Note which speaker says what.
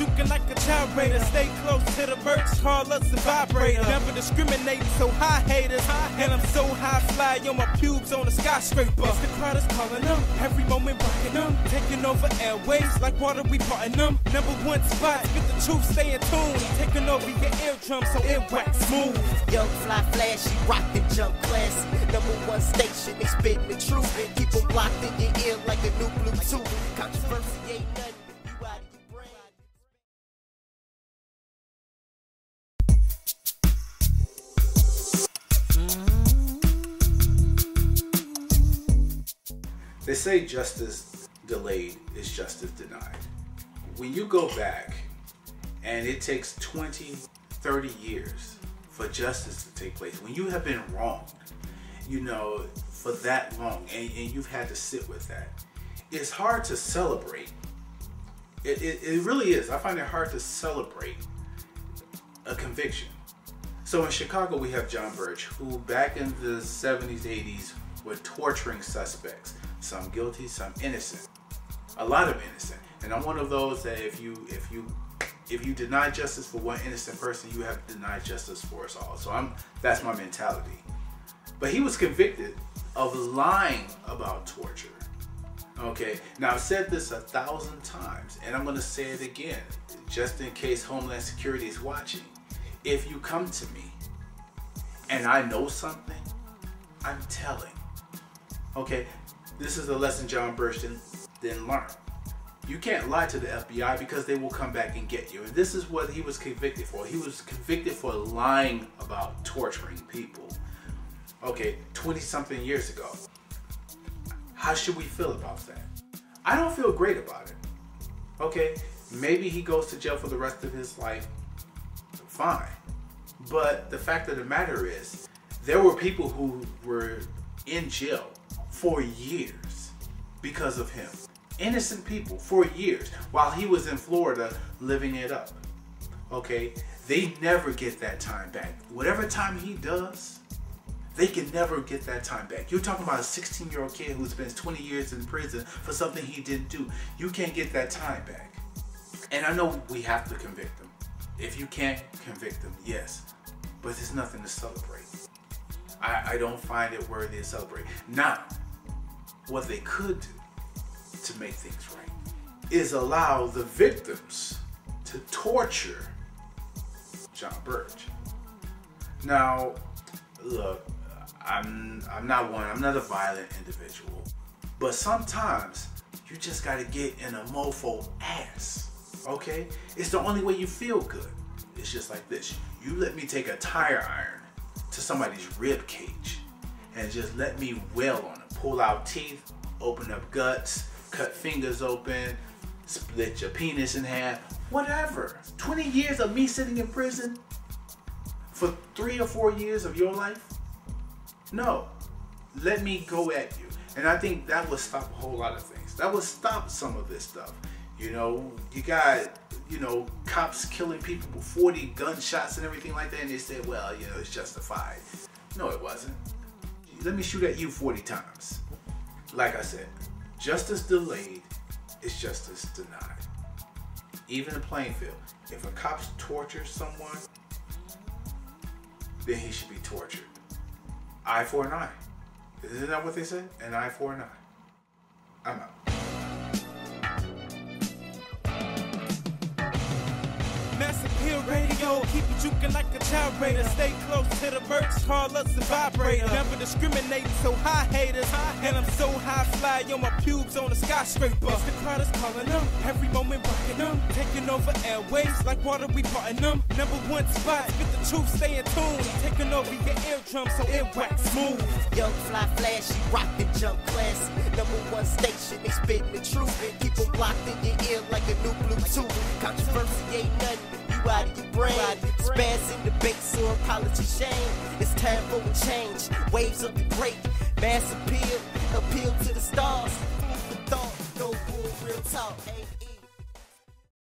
Speaker 1: juking like a gyrator. Stay close to the merch, call us a vibrator. Never discriminating, so high haters. And I'm so high fly, on my pubes on a skyscraper. It's the crowd is calling them, every moment rocking them. Taking over airwaves like water, we parting them. Number one spot, get the truth, stay in tune. Taking over your eardrum, so it wax smooth.
Speaker 2: Young, fly, flashy, rock the jump classy. Number one station, they spitting the truth. Keep them locked in your ear like a new Bluetooth. Controversy ain't nothing, you out of your brain.
Speaker 3: They say justice delayed is justice denied. When you go back and it takes 20, 30 years for justice to take place, when you have been wronged, you know, for that long, and you've had to sit with that, it's hard to celebrate. It really is. I find it hard to celebrate a conviction. So in Chicago, we have John Birch, who back in the 70s, 80s, were torturing suspects. Some guilty, some innocent. A lot of innocent. And I'm one of those that if you deny justice for one innocent person, you have denied justice for us all. So that's my mentality. But he was convicted of lying about torture. Okay, now I've said this 1,000 times, and I'm going to say it again, just in case Homeland Security is watching. If you come to me and I know something, I'm telling. Okay, this is a lesson John Birch didn't learn. You can't lie to the FBI because they will come back and get you. And this is what he was convicted for. He was convicted for lying about torturing people. Okay, 20-something years ago. How should we feel about that? I don't feel great about it. Okay, maybe he goes to jail for the rest of his life. Fine. But the fact of the matter is, there were people who were in jail for years because of him. Innocent people for years while he was in Florida living it up. Okay, they never get that time back. Whatever time he does, they can never get that time back. You're talking about a 16-year-old kid who spends 20 years in prison for something he didn't do. You can't get that time back. And I know we have to convict him. If you can't convict him, yes, but there's nothing to celebrate. I don't find it worthy to celebrate. Now, what they could do to make things right is allow the victims to torture John Birch. Now, look, I'm not a violent individual, but sometimes you just gotta get in a mofo ass, okay? It's the only way you feel good. It's just like this. You let me take a tire iron to somebody's rib cage and just let me wail on it. Pull out teeth, open up guts, cut fingers open, split your penis in half, whatever. 20 years of me sitting in prison for 3 or 4 years of your life? No, let me go at you. And I think that would stop a whole lot of things. That would stop some of this stuff. You know, you got, you know, cops killing people with 40 gunshots and everything like that, and they said, well, you know, it's justified. No, it wasn't. Let me shoot at you 40 times. Like I said, justice delayed is justice denied. Even a playing field. If a cop tortures someone, then he should be tortured. Eye for an eye. Isn't that what they say? An eye for an eye. I'm out.
Speaker 1: Mass Appeal Radio, keep you juking like a gyrator. Stay close to the merch, call us a vibrator. Never discriminating, so high haters. And I'm so high fly, on my pubes on a skyscraper. It's the crowd is calling them, every moment rocking them. Taking over airwaves like water, we parting them. Number one spot, get the truth, stay in tune. Taking over your eardrum, so it wax smooth.
Speaker 2: Young, fly, flashy, rock the jump classy. Number one station, they spitting the truth. Keep them locked in your ear like a new Bluetooth. Controversy ain't nothing, you out of your brain. Spaz in the bass or apology shame. It's time for a change. Waves of the great, mass appeal to the stars. Food for thought, no bull, real talk.